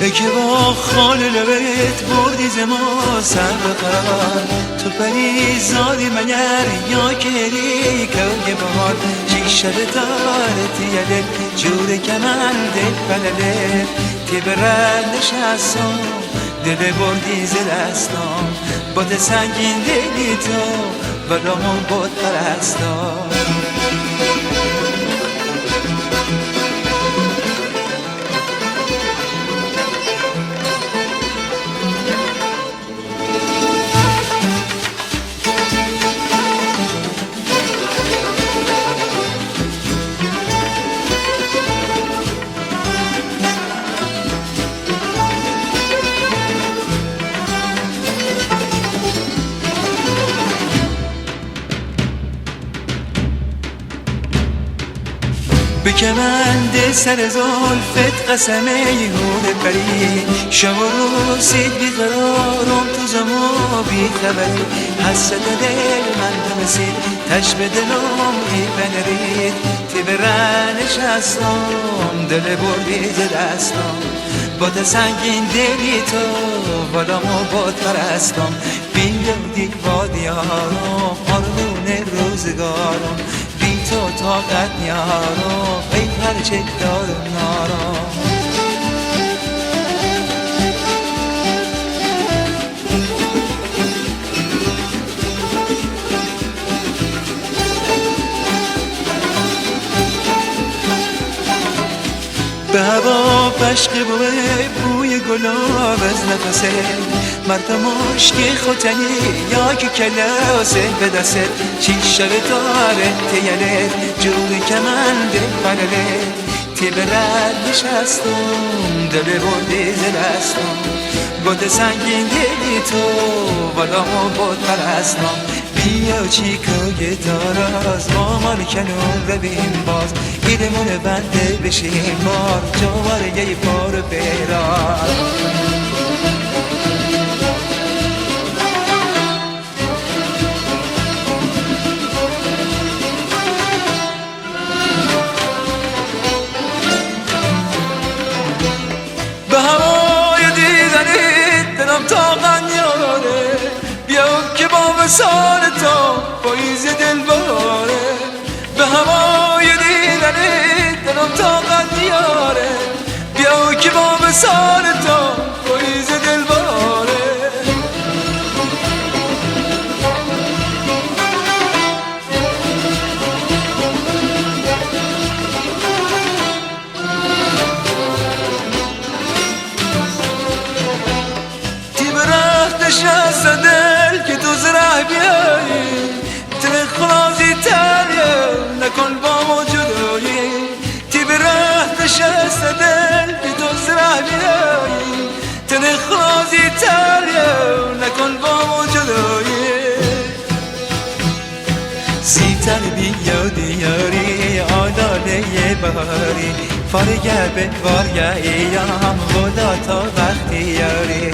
که با خال لبت بردی زما سر بقرار تو پری زادی مگر یا کری که بهار چی شب دارت یدت جور کمن دل بلده تی برد نشستم دل بردی ز دستم باد سنگین دلی تو ولامون باد پرستار به کمند سر زلفت قسم یهود پری شب و روزید بیقرارم تو زما بی خبری حسد دل من دمسید تش به دلم ای بنرید تی برنش هستم دل بردی ز دستم باد سنگین دلی تو بالامو باد پرستم بیادی وادیارم آرمون روزگارم بی تو طاقت نیارم ای هرچه دارم نارم به هوا پشق بوی گلاب از نفسه مرد مشکی خوتنی یا که کلاسه به دست چی شب داره تیلت جوری که من دل بلده تی برد نشستم دل بردی ز دستم باد سنگین دلی تو ولامو باد پرستم بیا چیکای داراز مامان کنون ببین باز ایدمون بنده بشیم بار جواره یه بار بیرار به هوای دیدنی دلم طاقت نیاره بیا که با وصال تو پاییز دل باره به هوای دیدنی دلم طاقت نیاره بیا که با وصال تو پاییز دل باره نشست دل که تو زره بیایی دل خلازی تریه نکن با ما جدایی تی بره نشست دل که تو زره بیایی دل خلازی تریه نکن با ما جدایی زیتر بیادی یاری آلاله بهاری فارگر به وارگه ایام خدا تا وقتی یاری